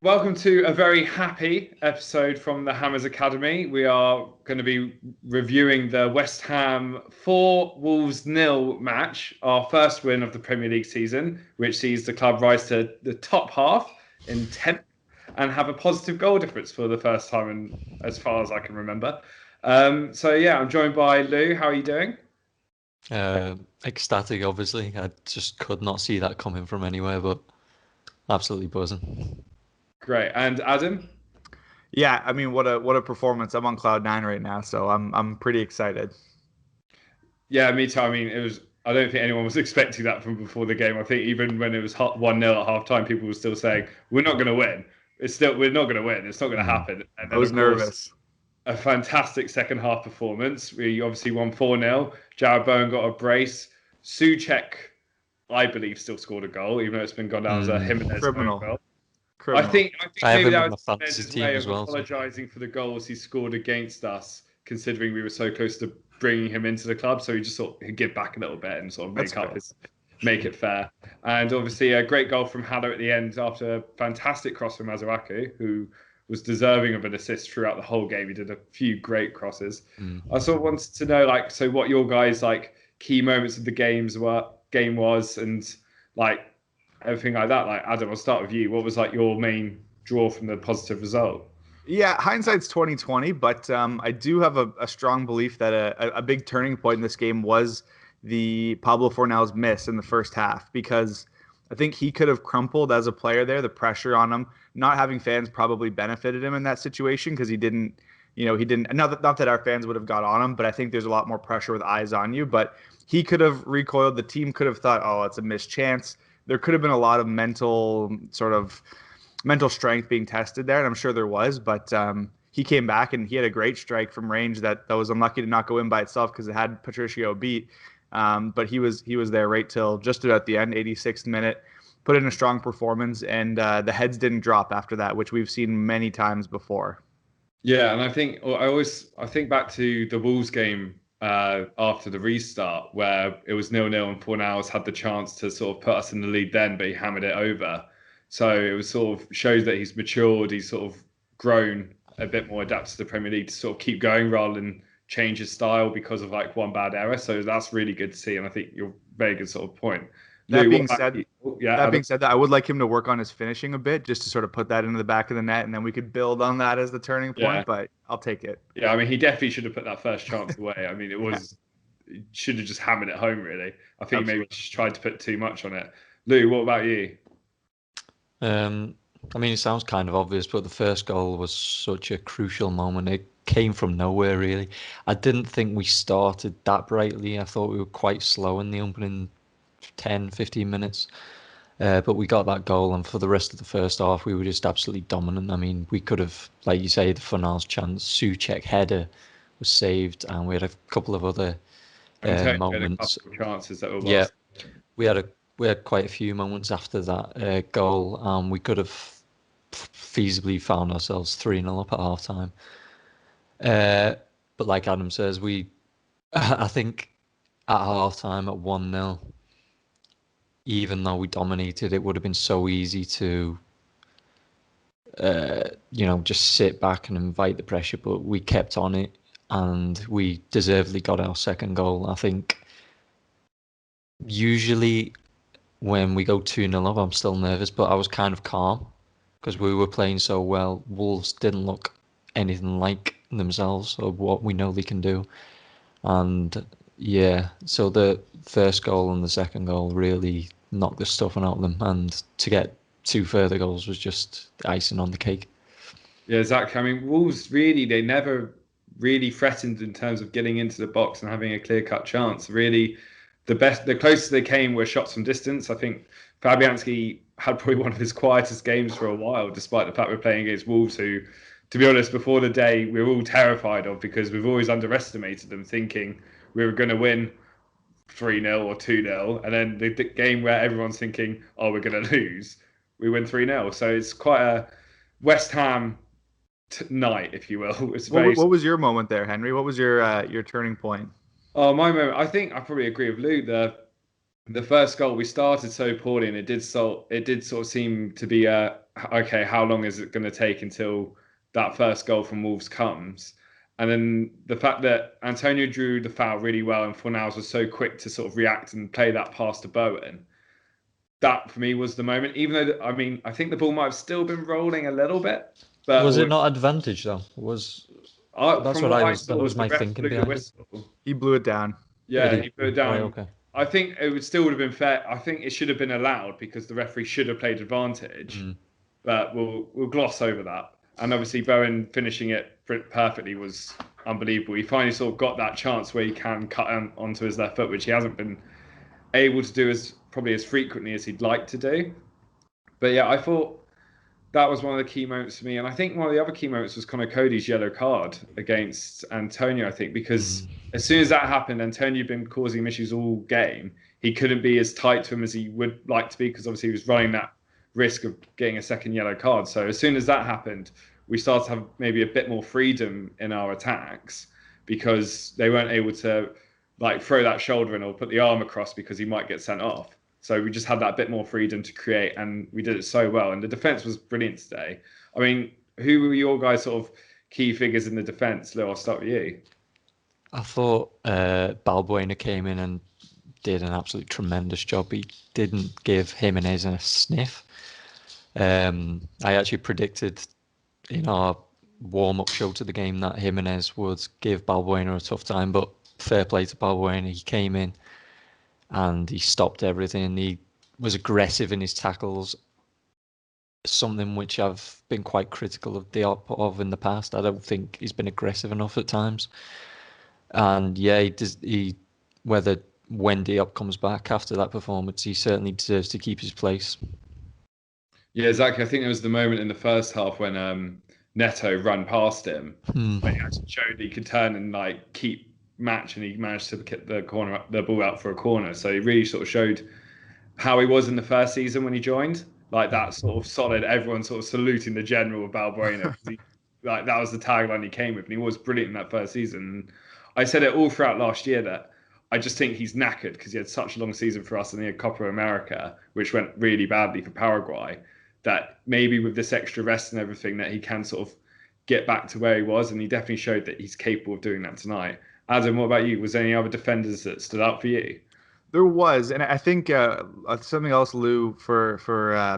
Welcome to a very happy episode from the Hammers Academy. We are going to be reviewing the West Ham 4 Wolves 0 match, our first win of the Premier League season, which sees the club rise to the top half in 10th and have a positive goal difference for the first time as far as I can remember. I'm joined by Lou. How are you doing? Ecstatic, obviously. I just could not see that coming from anywhere, but absolutely buzzing. Great. And Adam? Yeah, I mean, what a performance! I'm on cloud nine right now, so I'm pretty excited. Yeah, me too. I mean, it was. I don't think anyone was expecting that from before the game. I think even when it was 1-0 at half time, people were still saying, "We're not going to win. We're not going to win. It's not going to happen." And I then, was of course, nervous. a fantastic second half performance. We obviously won 4-0. Jarrod Bowen got a brace. Souček, I believe, still scored a goal, even though it's been gone down as a Jimenez Criminal. goal. I Criminal. think I have maybe him that on was my fantasy Jimenez's team way as of well. apologising for the goals he scored against us, considering we were so close to bringing him into the club. So he just thought he'd give back a little bit and sort of make it fair. And obviously a great goal from Haller at the end after a fantastic cross from Masuaku, who was deserving of an assist throughout the whole game. He did a few great crosses. I sort of wanted to know, what your guys' key moments of the game was, and everything like that. Like Adam, I'll start with you. What was your main draw from the positive result? Yeah, hindsight's 2020, but I do have a strong belief that a big turning point in this game was the Pablo Fornel's miss in the first half, because I think he could have crumpled as a player there. The pressure on him, not having fans probably benefited him in that situation, because he didn't. Not that our fans would have got on him, but I think there's a lot more pressure with eyes on you. But he could have recoiled. The team could have thought, oh, it's a missed chance. There could have been a lot of mental strength being tested there, and I'm sure there was. But he came back and he had a great strike from range that was unlucky to not go in by itself because it had Patricio beat. But he was there right till just at the end, 86th minute, put in a strong performance, and the heads didn't drop after that, which we've seen many times before. Yeah, and I think back to the Wolves game after the restart, where it was 0-0 and Fornals had the chance to sort of put us in the lead then, but he hammered it over. So it was sort of shows that he's matured, he's sort of grown a bit more adapted to the Premier League to sort of keep going rather than change his style because of one bad error. So that's really good to see, and I think you're very good sort of point. That being said, I would like him to work on his finishing a bit, just to sort of put that into the back of the net, and then we could build on that as the turning point. Yeah. But I'll take it. Yeah, I mean, he definitely should have put that first chance away. I mean, he should have just hammered it home, really. I think maybe he just tried to put too much on it. Lou, what about you? I mean, it sounds kind of obvious, but the first goal was such a crucial moment. It came from nowhere, really. I didn't think we started that brightly. I thought we were quite slow in the opening 10, 15 minutes. But we got that goal, and for the rest of the first half, we were just absolutely dominant. I mean, we could have, like you say, the Fornals chance, Souček header was saved, and we had a couple of other moments. Chances that were lost. Yeah, we had quite a few moments after that goal. We could have feasibly found ourselves 3-0 up at half time. But like Adam says, I think at half time at 1-0, even though we dominated, it would have been so easy to just sit back and invite the pressure, but we kept on it, and we deservedly got our second goal. I think usually when we go 2-0 up, I'm still nervous, but I was kind of calm because we were playing so well. Wolves didn't look anything like themselves or what we know they can do. And yeah, so the first goal and the second goal really knocked the stuffing out of them, and to get 2 further goals was just icing on the cake. Yeah, exactly. I mean, Wolves they never really threatened in terms of getting into the box and having a clear-cut chance. Really, the closest they came were shots from distance. I think Fabianski had probably one of his quietest games for a while, despite the fact we're playing against Wolves, who, to be honest, before the day, we were all terrified of because we've always underestimated them, thinking we were going to win 3-0 or 2-0. And then the game where everyone's thinking, oh, we're going to lose, we win 3-0. So it's quite a West Ham night, if you will. What was your moment there, Henry? What was your turning point? Oh, my moment. I think I probably agree with Luke. The first goal, we started so poorly, and it did sort of seem to be a okay, how long is it going to take until that first goal from Wolves comes? And then the fact that Antonio drew the foul really well and Fornals was so quick to sort of react and play that pass to Bowen. That for me was the moment. Even though I mean, I think the ball might have still been rolling a little bit, but Was it not advantage though? That's from what what I I was. That saw, was the my ref thinking blew the behind it. whistle. He blew it down. Yeah, he blew it down. Right, okay. I think it would have been fair. I think it should have been allowed because the referee should have played advantage. But we'll gloss over that. And obviously, Bowen finishing it perfectly was unbelievable. He finally sort of got that chance where he can cut onto his left foot, which he hasn't been able to do probably as frequently as he'd like to do. But yeah, I thought that was one of the key moments for me. And I think one of the other key moments was Connor Cody's yellow card against Antonio, I think, because as soon as that happened, Antonio had been causing him issues all game. He couldn't be as tight to him as he would like to be because obviously he was running that risk of getting a second yellow card. So as soon as that happened, we started to have maybe a bit more freedom in our attacks because they weren't able to like throw that shoulder in or put the arm across because he might get sent off. So we just had that bit more freedom to create, and we did it so well. And the defense was brilliant today. I mean, who were your guys' sort of key figures in the defense? Lou, I'll start with you. I thought Balbuena came in and did an absolutely tremendous job. He didn't give Jimenez a sniff. I actually predicted in our warm-up show to the game that Jimenez would give Balbuena a tough time, but fair play to Balbuena. He came in and he stopped everything. He was aggressive in his tackles, something which I've been quite critical of Diop of in the past. I don't think he's been aggressive enough at times. And yeah, whether when Diop comes back after that performance, he certainly deserves to keep his place. Yeah, exactly. I think there was the moment in the first half when Neto ran past him, when he actually showed he could turn and like keep match, and he managed to get the ball out for a corner. So he really sort of showed how he was in the first season when he joined, like that sort of solid, everyone sort of saluting the general of Balbuena. Like that was the tagline he came with, and he was brilliant in that first season. I said it all throughout last year that I just think he's knackered because he had such a long season for us in the Copa America, which went really badly for Paraguay, that maybe with this extra rest and everything that he can sort of get back to where he was, and he definitely showed that he's capable of doing that tonight. Adam, what about you? Was there any other defenders that stood out for you? There was, and I think something else, Lou, for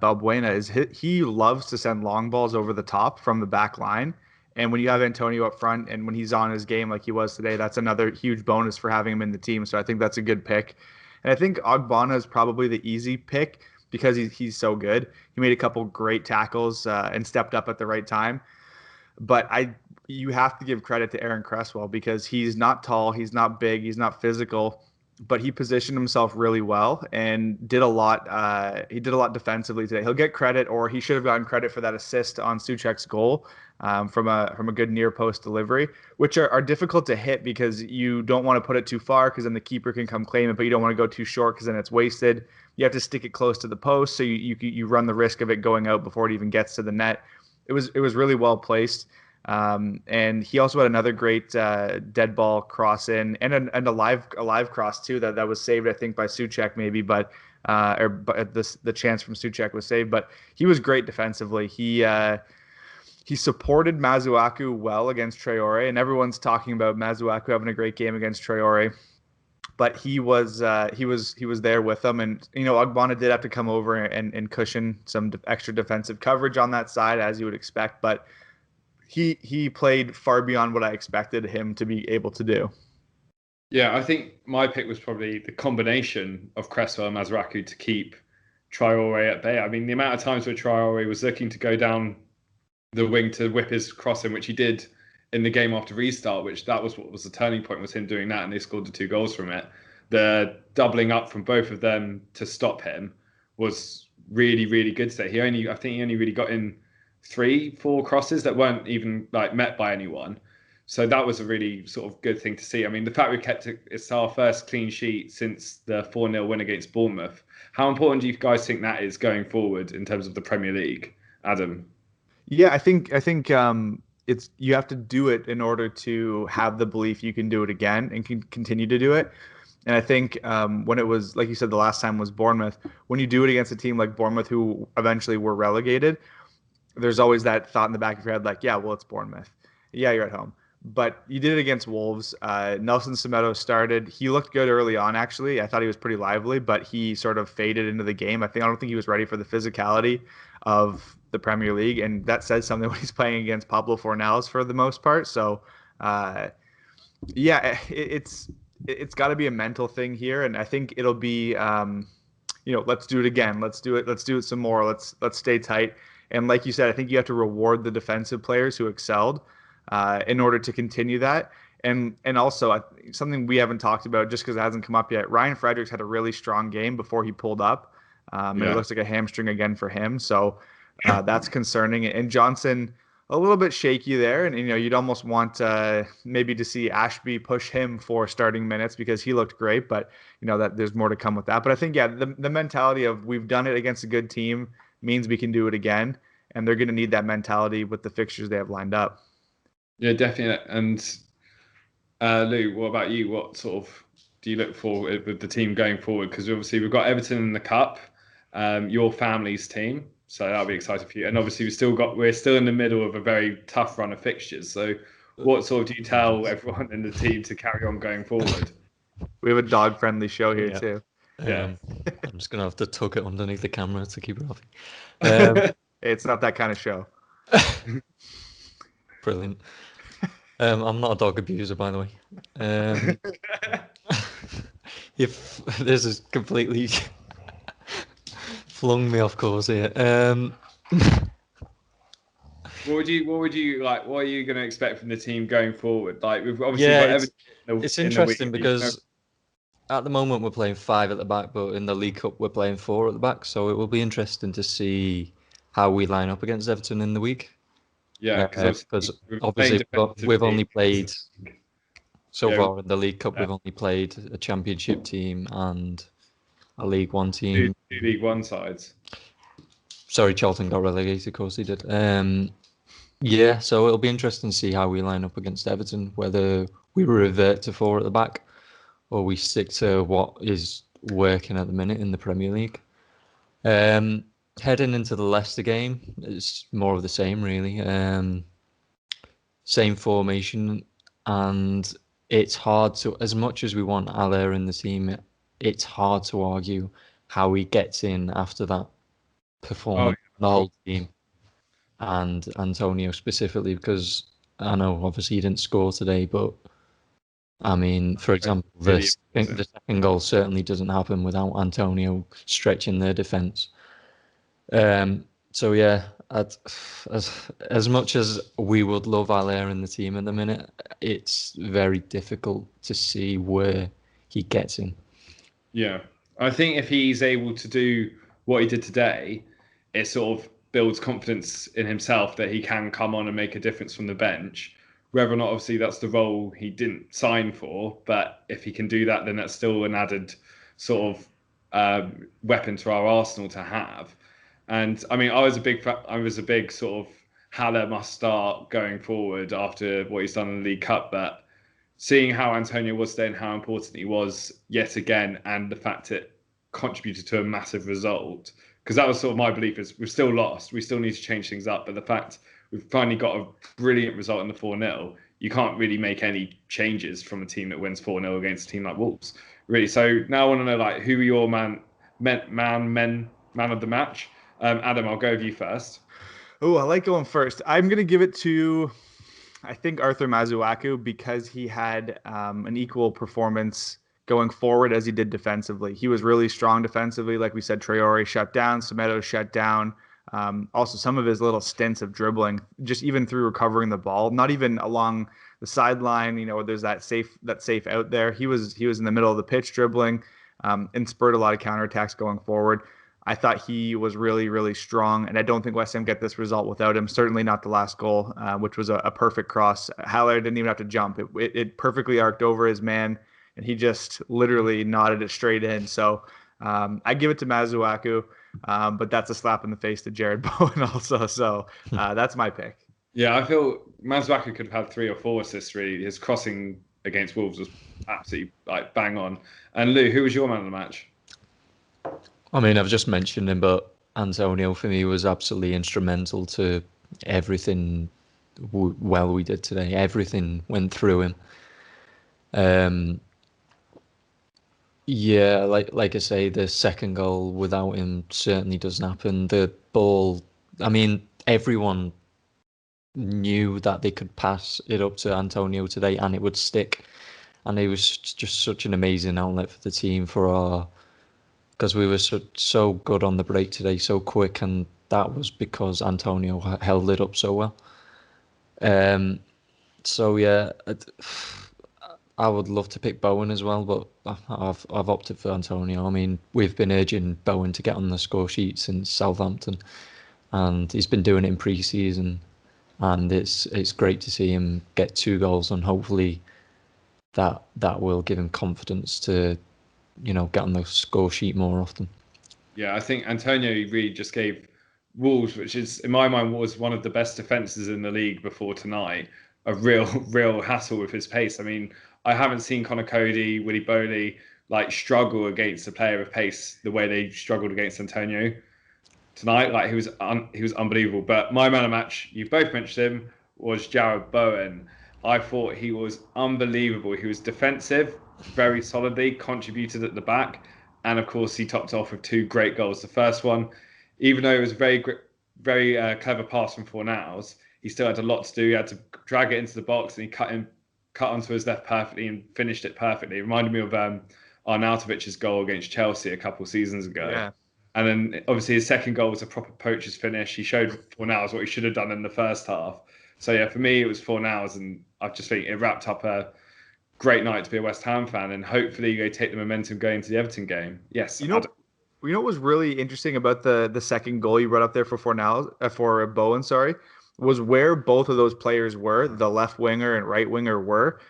Balbuena is he loves to send long balls over the top from the back line. And when you have Antonio up front and when he's on his game like he was today, that's another huge bonus for having him in the team. So I think that's a good pick. And I think Ogbonna is probably the easy pick because he's so good. He made a couple great tackles and stepped up at the right time. But you have to give credit to Aaron Cresswell because he's not tall, he's not big, he's not physical, but he positioned himself really well and did a lot. He did a lot defensively today. He'll get credit, or he should have gotten credit for that assist on Souček's goal from a good near post delivery, which are difficult to hit because you don't want to put it too far because then the keeper can come claim it, but you don't want to go too short because then it's wasted. You have to stick it close to the post, so you run the risk of it going out before it even gets to the net. It was really well placed. And he also had another great dead ball cross in and a live cross too that was saved, I think, by Souček maybe, but the chance from Souček was saved. But he was great defensively. He supported Masuaku well against Traore, and everyone's talking about Masuaku having a great game against Traore. But he was there with them, and Ogbonna did have to come over and cushion some extra defensive coverage on that side, as you would expect. But he played far beyond what I expected him to be able to do. Yeah, I think my pick was probably the combination of Cresswell and Masuaku to keep Traore at bay. I mean, the amount of times where Traore was looking to go down the wing to whip his cross in, which he did in the game after restart, which that was what was the turning point, was him doing that, and they scored the 2 goals from it. The doubling up from both of them to stop him was really, really good today. I think he only really got in 3-4 crosses that weren't even like met by anyone. So that was a really sort of good thing to see. I mean, the fact we kept it's our first clean sheet since the 4-0 win against Bournemouth. How important do you guys think that is going forward in terms of the Premier League, Adam? Yeah, I think it's you have to do it in order to have the belief you can do it again and can continue to do it. And I think when it was, like you said, the last time was Bournemouth, when you do it against a team like Bournemouth, who eventually were relegated, there's always that thought in the back of your head, like, yeah, well, it's Bournemouth. Yeah, you're at home. But you did it against Wolves. Nelson Semedo started. He looked good early on, actually. I thought he was pretty lively, but he sort of faded into the game. I don't think he was ready for the physicality of the Premier League, and that says something when he's playing against Pablo Fornals for the most part. So, yeah, it's got to be a mental thing here, and I think it'll be, let's do it again. Let's do it. Let's do it some more. Let's stay tight. And like you said, I think you have to reward the defensive players who excelled in order to continue that. And also something we haven't talked about just because it hasn't come up yet. Ryan Fredericks had a really strong game before he pulled up. And it looks like a hamstring again for him. So that's concerning. And Johnson, a little bit shaky there. And, you'd almost want maybe to see Ashby push him for starting minutes because he looked great. But, that there's more to come with that. But I think, the mentality of we've done it against a good team means we can do it again. And they're going to need that mentality with the fixtures they have lined up. Yeah, definitely. And Lou, what about you? What sort of do you look for with the team going forward? Because obviously we've got Everton in the cup, your family's team, so that'll be exciting for you. And obviously we're still in the middle of a very tough run of fixtures. So what sort of do you tell everyone in the team to carry on going forward? We have a dog-friendly show here too. I'm just gonna have to tuck it underneath the camera to keep it off. It's not that kind of show. Brilliant. I'm not a dog abuser, by the way. If this is completely flung me off course here. What would you like? What are you going to expect from the team going forward? Like we've obviously got Everton. It's interesting because at the moment we're playing 5 at the back, but in the League Cup we're playing 4 at the back. So it will be interesting to see how we line up against Everton in the week. Yeah, because obviously we've only played so far in the League Cup. We've only played a Championship team and a League One team. Two League One sides. Sorry, Charlton got relegated. Of course, he did. So it'll be interesting to see how we line up against Everton. Whether we revert to 4 at the back, or we stick to what is working at the minute in the Premier League. Heading into the Leicester game, it's more of the same, really. Same formation, and it's hard to, as much as we want Haller in the team, it's hard to argue how he gets in after that performance, the whole team, and Antonio specifically, because I know obviously he didn't score today, but I mean, for example, the second goal certainly doesn't happen without Antonio stretching their defence. So yeah, as much as we would love Haller in the team at the minute, it's very difficult to see where he gets in. Yeah, I think if he's able to do what he did today, it sort of builds confidence in himself that he can come on and make a difference from the bench. Whether or not, obviously, that's the role he didn't sign for, but if he can do that, then that's still an added sort of weapon to our arsenal to have. And I mean, I was a big sort of Haller must start going forward after what he's done in the League Cup. But seeing how Antonio was today and how important he was yet again, and the fact it contributed to a massive result, because that was sort of my belief is we've still lost. We still need to change things up. But the fact we've finally got a brilliant result in the 4-0, you can't really make any changes from a team that wins 4-0 against a team like Wolves. Really. So now I want to know, like, who are your man of the match? Adam, I'll go with you first. Oh, I like going first. I'm going to give it to, I think, Arthur Masuaku, because he had an equal performance going forward as he did defensively. He was really strong defensively. Like we said, Traore shut down, Semedo shut down. Also, some of his little stints of dribbling, just even through recovering the ball, not even along the sideline, there's that safe out there. He was in the middle of the pitch dribbling and spurred a lot of counterattacks going forward. I thought he was really, really strong, and I don't think West Ham get this result without him. Certainly not the last goal, which was a perfect cross. Haller didn't even have to jump. It perfectly arced over his man, and he just literally nodded it straight in. So I give it to Masuaku, but that's a slap in the face to Jarrod Bowen also. So that's my pick. Yeah, I feel Masuaku could have had 3 or 4 assists, really. His crossing against Wolves was absolutely bang on. And Lou, who was your man of the match? I mean, I've just mentioned him, but Antonio for me was absolutely instrumental to everything we did today. Everything went through him. Yeah, like I say, the second goal without him certainly doesn't happen. The ball, I mean, everyone knew that they could pass it up to Antonio today and it would stick. And it was just such an amazing outlet for the team because we were so good on the break today, so quick, and that was because Antonio held it up so well. So yeah, I would love to pick Bowen as well, but I've opted for Antonio. I mean, we've been urging Bowen to get on the score sheet since Southampton, and he's been doing it in pre-season, and it's great to see him get 2 goals, and hopefully that will give him confidence to, get on the score sheet more often. Yeah, I think Antonio really just gave Wolves, which is in my mind was one of the best defenses in the league before tonight, a real hassle with his pace. I mean, I haven't seen Connor Cody, Willy Boley struggle against a player of pace the way they struggled against Antonio tonight. Like he was unbelievable. But my man of match, you both mentioned him, was Jarrod Bowen. I thought he was unbelievable. He was defensive, very solidly, contributed at the back, and of course he topped off with 2 great goals. The first one, even though it was a very clever pass from Fornals, he still had a lot to do. He had to drag it into the box, and he cut onto his left perfectly and finished it perfectly. It reminded me of Arnautovic's goal against Chelsea a couple of seasons ago. Yeah. And then obviously his second goal was a proper poacher's finish. He showed Fornals what he should have done in the first half. So yeah, for me it was Fornals, and I just think it wrapped up a great night to be a West Ham fan, and hopefully they take the momentum going into the Everton game. Yes, what was really interesting about the second goal you brought up there for for Bowen, sorry, was where both of those players were. The left winger and right winger were.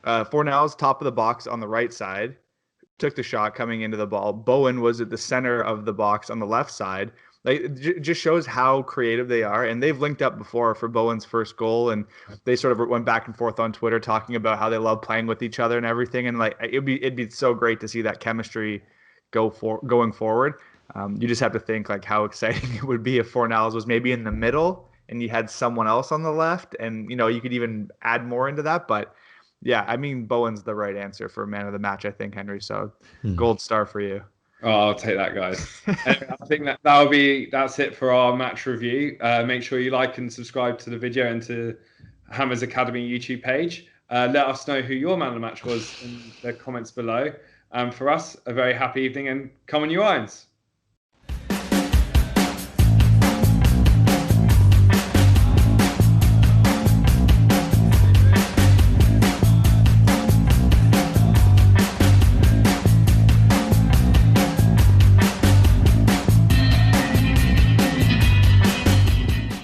Fornals top of the box on the right side, took the shot coming into the ball. Bowen was at the center of the box on the left side. Like, it just shows how creative they are, and they've linked up before for Bowen's first goal, and they sort of went back and forth on Twitter talking about how they love playing with each other and everything. And like it'd be so great to see that chemistry going forward. You just have to think like how exciting it would be if Fornals was maybe in the middle and you had someone else on the left, and you could even add more into that. But yeah, I mean, Bowen's the right answer for man of the match, I think, Henry. So gold star for you. Oh, I'll take that, guys. Anyway, I think that's it for our match review. Make sure you like and subscribe to the video and to Hammers Academy YouTube page. Let us know who your man of the match was in the comments below. For us, a very happy evening, and come on you irons.